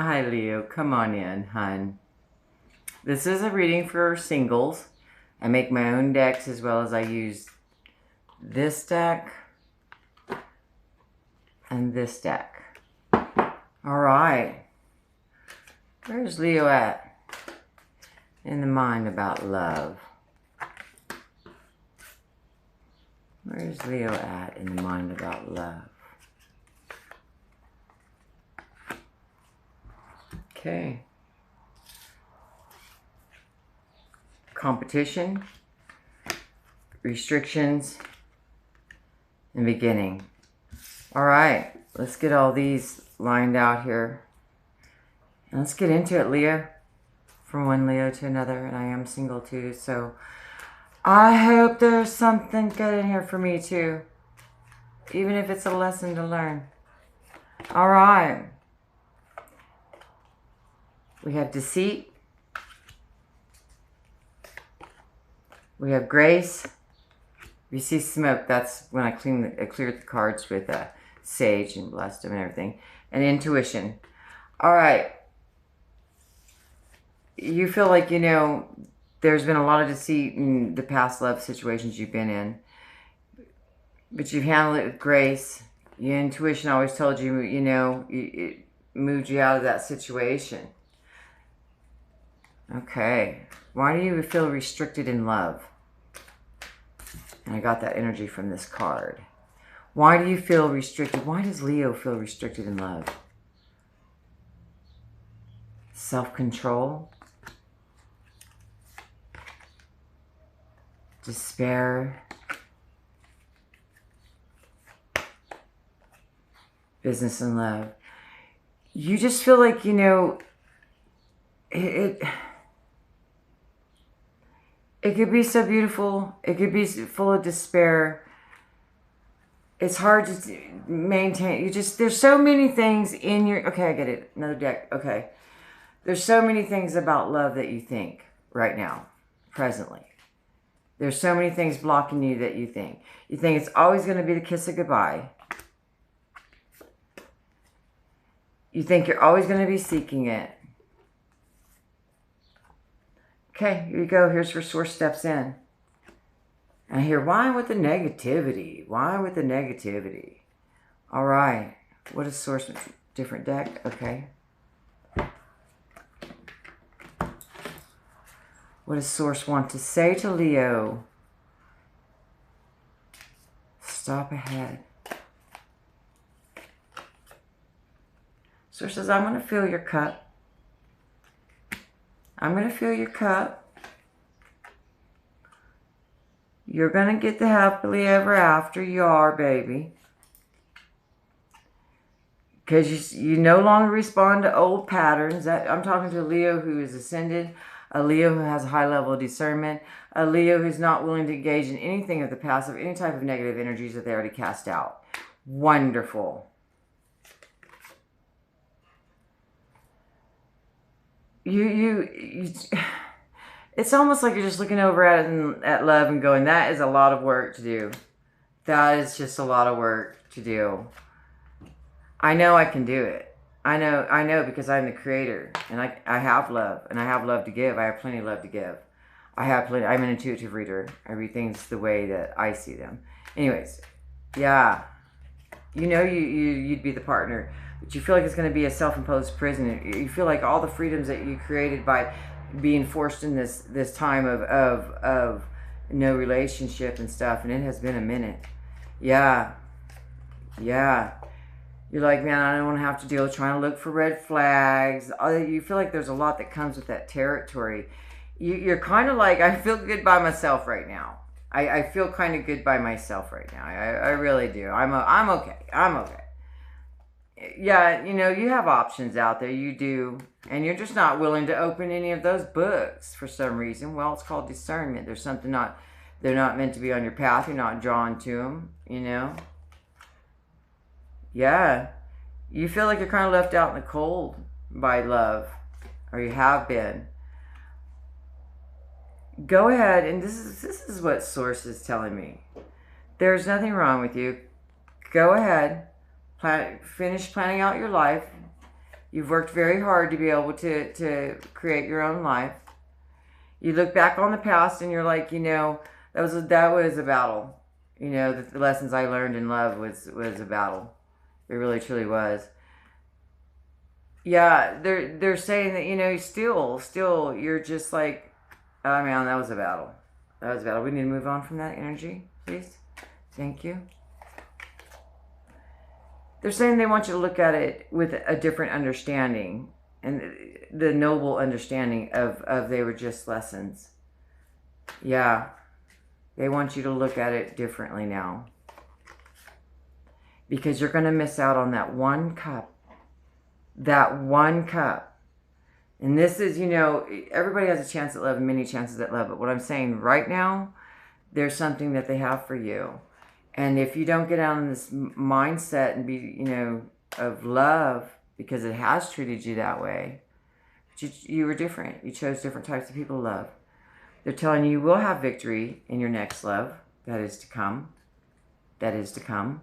Hi, Leo. Come on in, hun. This is a reading for singles. I make my own decks as well as I use this deck and this deck. All right. Where's Leo at in the mind about love? Where's Leo at in the mind about love? Okay. Competition, restrictions, and beginning. All right, let's get all these lined out here. And let's get into it, Leo. From one Leo to another, and I am single too, so I hope there's something good in here for me too. Even if it's a lesson to learn. All right. We have deceit. We have grace. You see smoke, that's when I cleared the cards with sage and blessed them and everything. And intuition. All right. You feel like, there's been a lot of deceit in the past love situations you've been in. But you've handled it with grace. Your intuition always told you, it moved you out of that situation. Okay. Why do you feel restricted in love? And I got that energy from this card. Why do you feel restricted? Why does Leo feel restricted in love? Self-control? Despair? Business and love. You just feel like, it could be so beautiful. It could be full of despair. It's hard to maintain. There's so many things in your... Okay, I get it. Another deck. Okay. There's so many things about love that you think right now, presently. There's so many things blocking you that you think. You think it's always going to be the kiss of goodbye. You think you're always going to be seeking it. Okay, here you go. Here's where Source steps in. And here, why with the negativity? Why with the negativity? All right. What is Source? Different deck? Okay. What does Source want to say to Leo? Stop ahead. Source says, I'm going to fill your cup. I'm going to fill your cup. You're going to get the happily ever after. You are, baby. Because you no longer respond to old patterns. I'm talking to a Leo who is ascended. A Leo who has a high level of discernment. A Leo who's not willing to engage in anything of the past, of any type of negative energies that they already cast out. Wonderful. It's almost like you're just looking over at it at love and going, that is a lot of work to do. That is just a lot of work to do. I know I can do it. I know because I'm the creator and I have love and I have love to give. I have plenty of love to give. I'm an intuitive reader. I read things the way that I see them. Anyways, yeah. You'd be the partner. But you feel like it's going to be a self-imposed prison. You feel like all the freedoms that you created by being forced in this time of no relationship and stuff, and it has been a minute. Yeah. You're like, man, I don't want to have to deal with trying to look for red flags. You feel like there's a lot that comes with that territory. You're kind of like, I feel good by myself right now. I feel kind of good by myself right now. I really do. I'm okay. I'm okay. Yeah, you have options out there. You do. And you're just not willing to open any of those books for some reason. Well, it's called discernment. There's something they're not meant to be on your path. You're not drawn to them, Yeah. You feel like you're kind of left out in the cold by love. Or you have been. Go ahead, and this is what Source is telling me. There's nothing wrong with you. Go ahead. Finish planning out your life. You've worked very hard to be able to create your own life. You look back on the past and you're like, that was a battle. The lessons I learned in love was a battle. It really truly was. Yeah, they're saying that still you're just like, oh man, that was a battle. That was a battle. We need to move on from that energy, please. Thank you. They're saying they want you to look at it with a different understanding, and the noble understanding of they were just lessons. Yeah, they want you to look at it differently now, because you're going to miss out on that one cup. That one cup. And this is, everybody has a chance at love and many chances at love. But what I'm saying right now, there's something that they have for you. And if you don't get out in this mindset and be, of love, because it has treated you that way, you were different. You chose different types of people to love. They're telling you will have victory in your next love. That is to come. That is to come.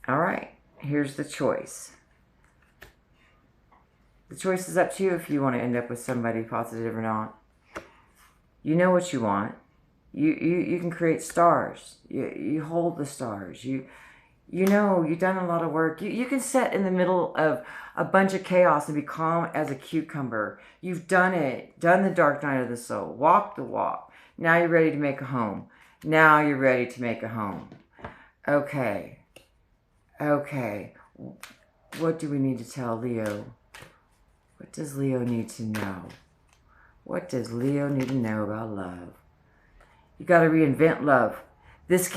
All right. Here's the choice. The choice is up to you if you want to end up with somebody positive or not. You know what you want. You can create stars. You hold the stars. You've done a lot of work. You can sit in the middle of a bunch of chaos and be calm as a cucumber. You've done it. Done the dark night of the soul. Walk the walk. Now you're ready to make a home. Now you're ready to make a home. Okay. What do we need to tell Leo? What does Leo need to know? What does Leo need to know about love? You got to reinvent love. This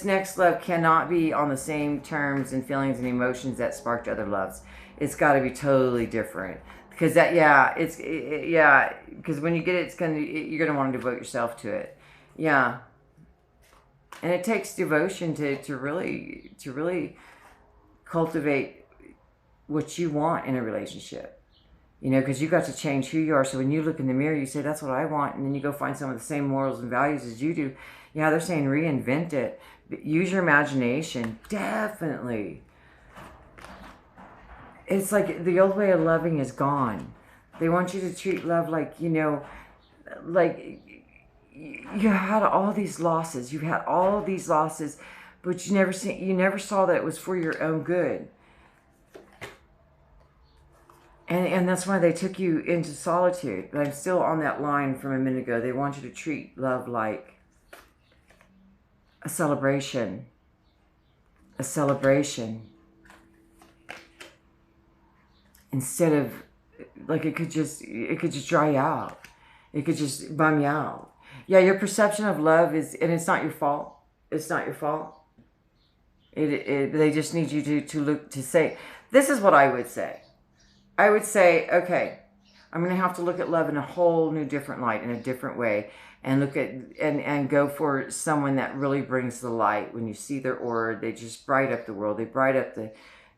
next love cannot be on the same terms and feelings and emotions that sparked other loves. It's got to be totally different. Because because when you get it, you're going to want to devote yourself to it. Yeah. And it takes devotion to really cultivate what you want in a relationship. Because you got to change who you are. So when you look in the mirror, you say, that's what I want. And then you go find some of the same morals and values as you do. Yeah, they're saying reinvent it. Use your imagination. Definitely. It's like the old way of loving is gone. They want you to treat love like, like you had all these losses. You've had all these losses, but you never saw that it was for your own good. And that's why they took you into solitude. But I'm still on that line from a minute ago. They want you to treat love like a celebration. A celebration. Instead of, like, it could just dry you out. It could just bum you out. Yeah, your perception of love is, and it's not your fault. It's not your fault. They just need you to say, this is what I would say. I would say, okay, I'm going to have to look at love in a whole new different light, in a different way, and look at, and go for someone that really brings the light. When you see their aura, they just bright up the world. They bright up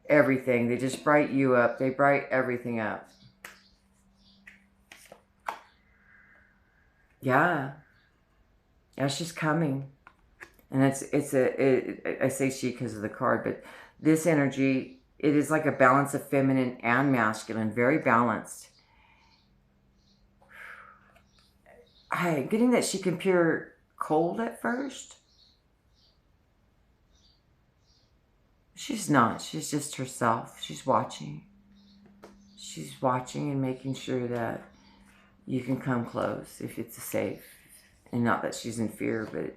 everything. They just bright you up. They bright everything up. Yeah. Yeah, she's coming. And I say she because of the card, but this energy, it is like a balance of feminine and masculine, very balanced. I'm getting that she can appear cold at first. She's not. She's just herself. She's watching. She's watching and making sure that you can come close if it's safe. And not that she's in fear, but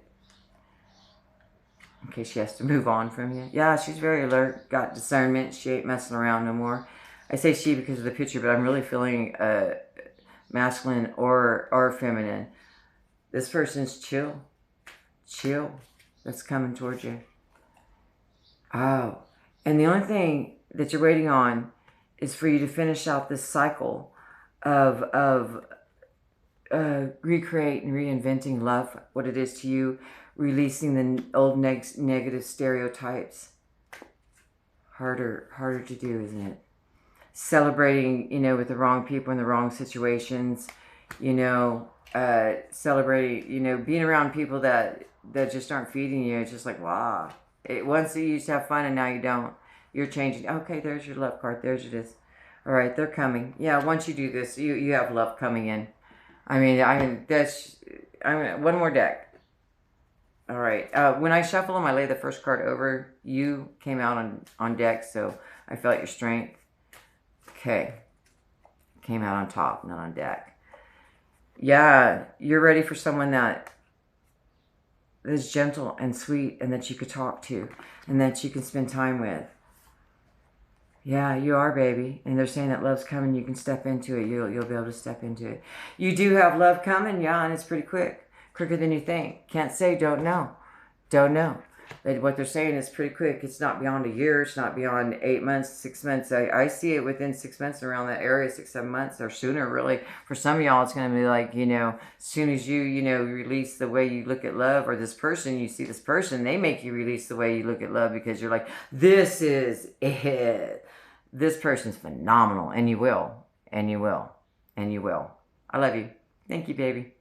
in case she has to move on from you. Yeah, she's very alert, got discernment. She ain't messing around no more. I say she because of the picture, but I'm really feeling masculine or feminine. This person's chill. Chill. That's coming towards you. Oh. And the only thing that you're waiting on is for you to finish out this cycle of recreate and reinventing love, what it is to you, releasing the old negative stereotypes. Harder to do, isn't it? Celebrating, with the wrong people in the wrong situations, celebrating, being around people that just aren't feeding you. It's just like, wow. Once you used to have fun and now you don't. You're changing. Okay, there's your love card. There's this. All right, they're coming. Yeah, once you do this, you have love coming in. I mean, that's. One more deck. All right. When I shuffle them, I lay the first card over. You came out on deck, so I felt your strength. Okay. Came out on top, not on deck. Yeah, you're ready for someone that is gentle and sweet and that you could talk to and that you can spend time with. Yeah, you are, baby. And they're saying that love's coming. You can step into it. You'll be able to step into it. You do have love coming, yeah, and it's pretty quick. Quicker than you think. Can't say, don't know. Don't know. But what they're saying is pretty quick. It's not beyond a year. It's not beyond 8 months, 6 months. I see it within 6 months around that area, 6, 7 months or sooner, really. For some of y'all, it's going to be like, as soon as you release the way you look at love, or this person, you see this person, they make you release the way you look at love because you're like, this is it. This person's phenomenal. And you will. And you will. And you will. I love you. Thank you, baby.